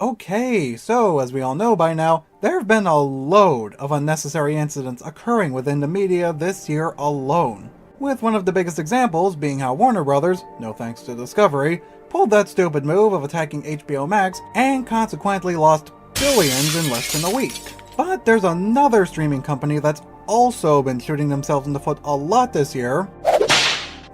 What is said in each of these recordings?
Okay, so as we all know by now, there have been a load of unnecessary incidents occurring within the media this year alone. With one of the biggest examples being how Warner Brothers, no thanks to Discovery, pulled that stupid move of attacking HBO Max and consequently lost billions in less than a week. But there's another streaming company that's also been shooting themselves in the foot a lot this year: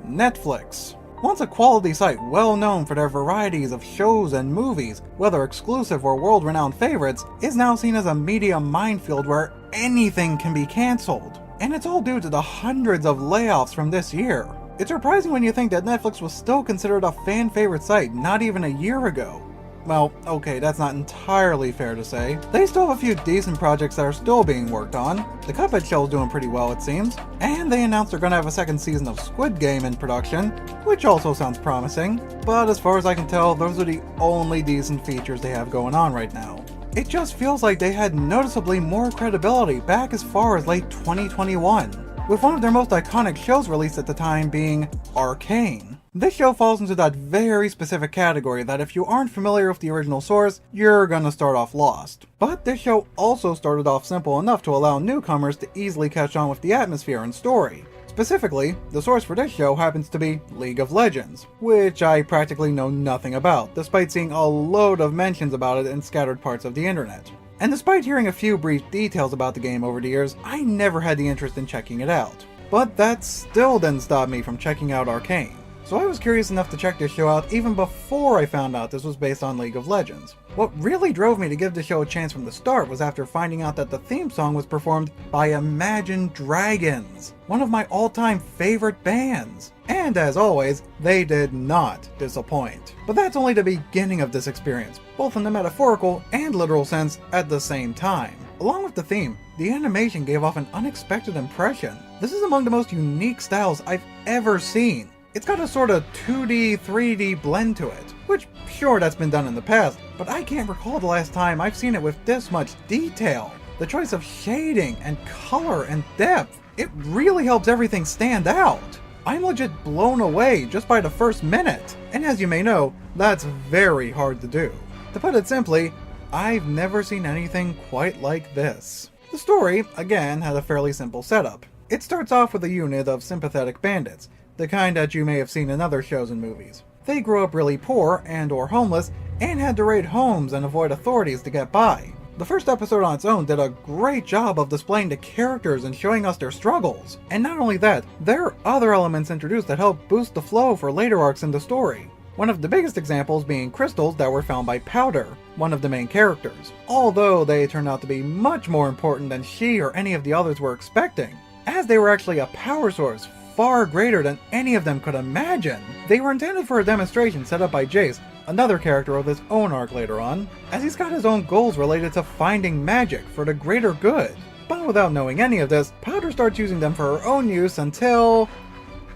Netflix. Once a quality site well known for their varieties of shows and movies, whether exclusive or world-renowned favorites, is now seen as a media minefield where anything can be cancelled. And it's all due to the hundreds of layoffs from this year. It's surprising when you think that Netflix was still considered a fan-favorite site not even a year ago. Well, okay, that's not entirely fair to say. They still have a few decent projects that are still being worked on. The Cuphead show's doing pretty well, it seems. And they announced they're gonna have a second season of Squid Game in production, which also sounds promising. But as far as I can tell, those are the only decent features they have going on right now. It just feels like they had noticeably more credibility back as far as late 2021, with one of their most iconic shows released at the time being Arcane. This show falls into that very specific category that if you aren't familiar with the original source, you're gonna start off lost. But this show also started off simple enough to allow newcomers to easily catch on with the atmosphere and story. Specifically, the source for this show happens to be League of Legends, which I practically know nothing about, despite seeing a load of mentions about it in scattered parts of the internet. And despite hearing a few brief details about the game over the years, I never had the interest in checking it out. But that still didn't stop me from checking out Arcane. So I was curious enough to check this show out even before I found out this was based on League of Legends. What really drove me to give the show a chance from the start was after finding out that the theme song was performed by Imagine Dragons, one of my all-time favorite bands. And as always, they did not disappoint. But that's only the beginning of this experience, both in the metaphorical and literal sense at the same time. Along with the theme, the animation gave off an unexpected impression. This is among the most unique styles I've ever seen. It's got a sort of 2D, 3D blend to it, which sure that's been done in the past, but I can't recall the last time I've seen it with this much detail. The choice of shading and color and depth, it really helps everything stand out. I'm legit blown away just by the first minute, and as you may know, that's very hard to do. To put it simply, I've never seen anything quite like this. The story, again, had a fairly simple setup. It starts off with a unit of sympathetic bandits, the kind that you may have seen in other shows and movies. They grew up really poor and or homeless and had to raid homes and avoid authorities to get by. The first episode on its own did a great job of displaying the characters and showing us their struggles. And not only that, there are other elements introduced that help boost the flow for later arcs in the story. One of the biggest examples being crystals that were found by Powder, one of the main characters, although they turned out to be much more important than she or any of the others were expecting, as they were actually a power source far greater than any of them could imagine. They were intended for a demonstration set up by Jace, another character with his own arc later on, as he's got his own goals related to finding magic for the greater good. But without knowing any of this, Powder starts using them for her own use until...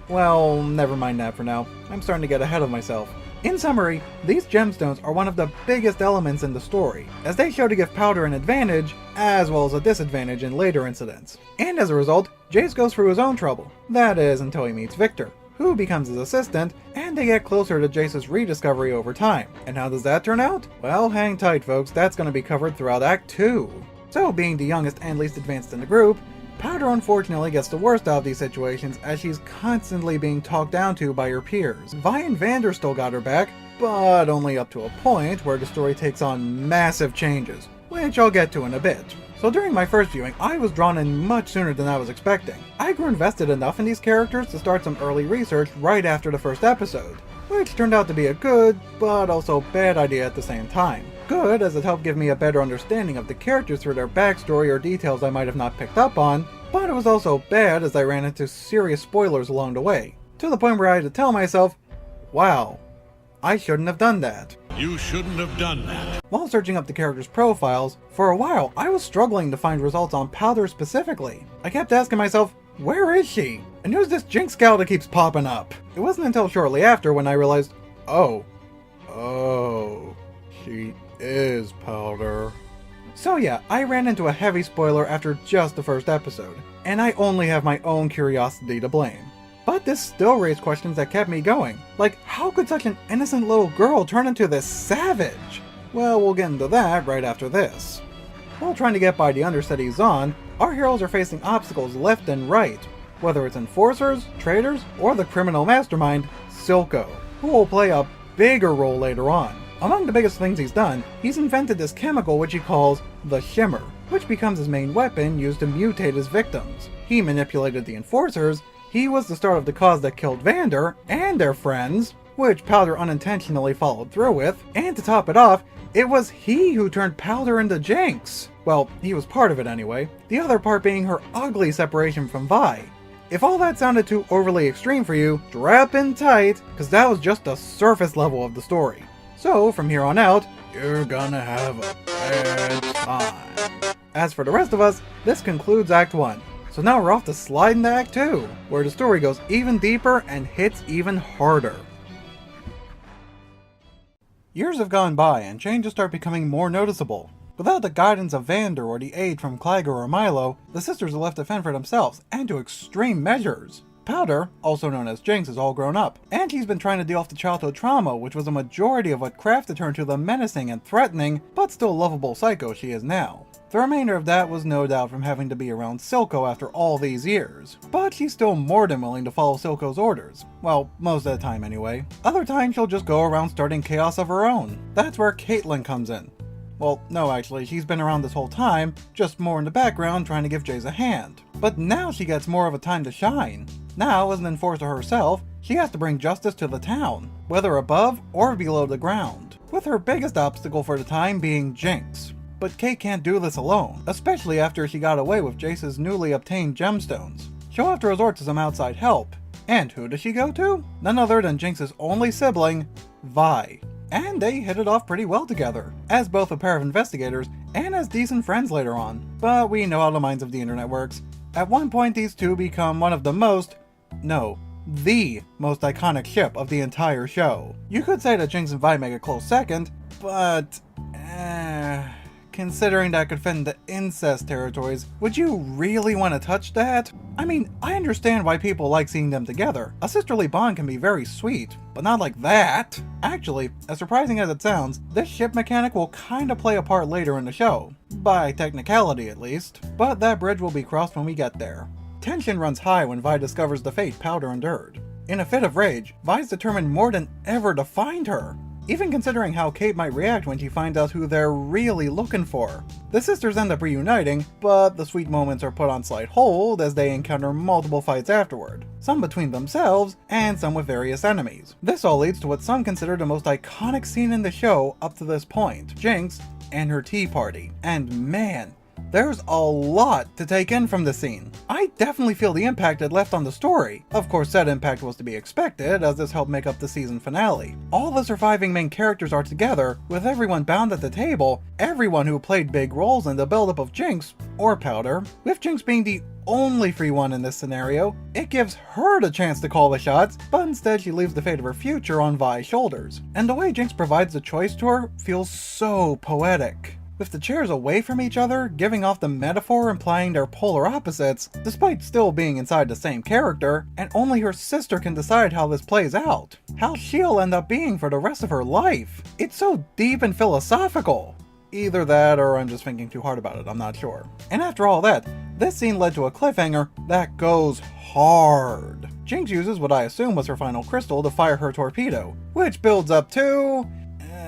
well, never mind that for now. I'm starting to get ahead of myself. In summary, these gemstones are one of the biggest elements in the story, as they show to give Powder an advantage, as well as a disadvantage in later incidents. And as a result, Jace goes through his own trouble. That is, until he meets Victor, who becomes his assistant, and they get closer to Jace's rediscovery over time. And how does that turn out? Well, hang tight folks, that's going to be covered throughout Act 2. So, being the youngest and least advanced in the group, Powder unfortunately gets the worst out of these situations as she's constantly being talked down to by her peers. Vi and Vander still got her back, but only up to a point where the story takes on massive changes, which I'll get to in a bit. So during my first viewing, I was drawn in much sooner than I was expecting. I grew invested enough in these characters to start some early research right after the first episode, which turned out to be a good, but also bad idea at the same time. Good, as it helped give me a better understanding of the characters through their backstory or details I might have not picked up on, but it was also bad as I ran into serious spoilers along the way, to the point where I had to tell myself, wow, I shouldn't have done that. You shouldn't have done that. While searching up the characters' profiles, for a while I was struggling to find results on Powder specifically. I kept asking myself, where is she? And who's this Jinx gal that keeps popping up? It wasn't until shortly after when I realized, oh, she is Powder. So yeah, I ran into a heavy spoiler after just the first episode, and I only have my own curiosity to blame. But this still raised questions that kept me going, like how could such an innocent little girl turn into this savage? Well, we'll get into that right after this. While trying to get by the understudy Zahn, our heroes are facing obstacles left and right, whether it's enforcers, traitors, or the criminal mastermind, Silco, who will play a bigger role later on. Among the biggest things he's done, he's invented this chemical which he calls the Shimmer, which becomes his main weapon used to mutate his victims. He manipulated the enforcers, he was the start of the cause that killed Vander and their friends, which Powder unintentionally followed through with, and to top it off, it was he who turned Powder into Jinx. Well, he was part of it anyway, the other part being her ugly separation from Vi. If all that sounded too overly extreme for you, strap in tight, cause that was just the surface level of the story. So, from here on out, you're gonna have a bad time. As for the rest of us, this concludes Act 1. So now we're off to slide into Act 2, where the story goes even deeper and hits even harder. Years have gone by and changes start becoming more noticeable. Without the guidance of Vander or the aid from Claggor or Milo, the sisters are left to fend for themselves, and to extreme measures. Powder, also known as Jinx, is all grown up, and he's been trying to deal with the childhood trauma, which was a majority of what crafted her into the menacing and threatening, but still lovable psycho she is now. The remainder of that was no doubt from having to be around Silco after all these years, but she's still more than willing to follow Silco's orders. Well, most of the time anyway. Other times she'll just go around starting chaos of her own. That's where Caitlyn comes in. Well, no actually, she's been around this whole time, just more in the background trying to give Jace a hand. But now she gets more of a time to shine. Now, as an enforcer herself, she has to bring justice to the town, whether above or below the ground, with her biggest obstacle for the time being Jinx. But Kate can't do this alone, especially after she got away with Jace's newly obtained gemstones. She'll have to resort to some outside help. And who does she go to? None other than Jinx's only sibling, Vi. And they hit it off pretty well together, as both a pair of investigators and as decent friends later on. But we know how the minds of the internet works. At one point these two become one of the most iconic ship of the entire show. You could say that Jinx and Vi make a close second, but considering that could fit into incest territories, would you really want to touch that? I mean, I understand why people like seeing them together. A sisterly bond can be very sweet, but not like that. Actually, as surprising as it sounds, this ship mechanic will kinda play a part later in the show. By technicality at least. But that bridge will be crossed when we get there. Tension runs high when Vi discovers the fate Powder endured. In a fit of rage, Vi's determined more than ever to find her. Even considering how Kate might react when she finds out who they're really looking for. The sisters end up reuniting, but the sweet moments are put on slight hold as they encounter multiple fights afterward. Some between themselves, and some with various enemies. This all leads to what some consider the most iconic scene in the show up to this point, Jinx and her tea party. And man, there's a lot to take in from the scene. I definitely feel the impact it left on the story. Of course, that impact was to be expected, as this helped make up the season finale. All the surviving main characters are together, with everyone bound at the table, everyone who played big roles in the buildup of Jinx, or Powder. With Jinx being the only free one in this scenario, it gives her the chance to call the shots, but instead she leaves the fate of her future on Vi's shoulders. And the way Jinx provides the choice to her feels so poetic. With the chairs away from each other, giving off the metaphor implying they're polar opposites, despite still being inside the same character, and only her sister can decide how this plays out. How she'll end up being for the rest of her life. It's so deep and philosophical. Either that or I'm just thinking too hard about it, I'm not sure. And after all that, this scene led to a cliffhanger that goes hard. Jinx uses what I assume was her final crystal to fire her torpedo, which builds up to...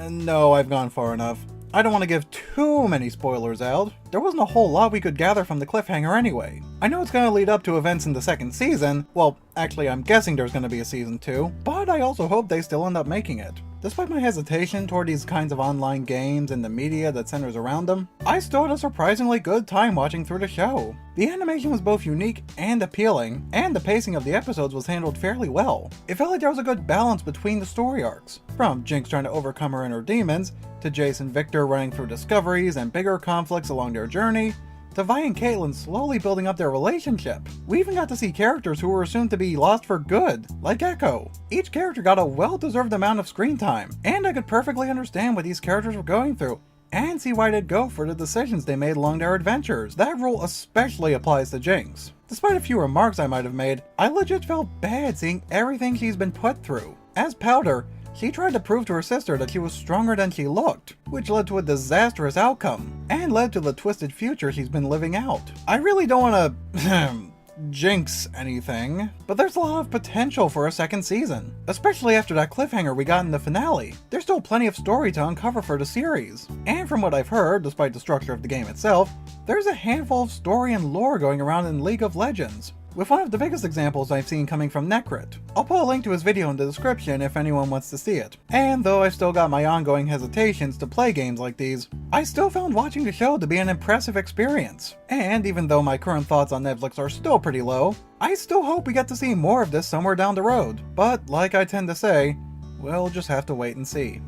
no, I've gone far enough. I don't want to give too many spoilers out. There wasn't a whole lot we could gather from the cliffhanger anyway. I know it's going to lead up to events in the second season. Well, actually I'm guessing there's going to be a season 2, but I also hope they still end up making it. Despite my hesitation toward these kinds of online games and the media that centers around them, I still had a surprisingly good time watching through the show. The animation was both unique and appealing, and the pacing of the episodes was handled fairly well. It felt like there was a good balance between the story arcs, from Jinx trying to overcome her inner demons, to Jace and Victor running through discoveries and bigger conflicts along their journey, to Vi and Caitlyn slowly building up their relationship. We even got to see characters who were assumed to be lost for good, like Echo. Each character got a well-deserved amount of screen time, and I could perfectly understand what these characters were going through, and see why they'd go for the decisions they made along their adventures. That rule especially applies to Jinx. Despite a few remarks I might have made, I legit felt bad seeing everything she's been put through. As Powder, She tried to prove to her sister that she was stronger than she looked, which led to a disastrous outcome, and led to the twisted future she's been living out. I really don't want to jinx anything, but there's a lot of potential for a second season, especially after that cliffhanger we got in the finale. There's still plenty of story to uncover for the series, and from what I've heard, despite the structure of the game itself, there's a handful of story and lore going around in League of Legends, with one of the biggest examples I've seen coming from Necrit. I'll put a link to his video in the description if anyone wants to see it. And though I've still got my ongoing hesitations to play games like these, I still found watching the show to be an impressive experience. And even though my current thoughts on Netflix are still pretty low, I still hope we get to see more of this somewhere down the road. But like I tend to say, we'll just have to wait and see.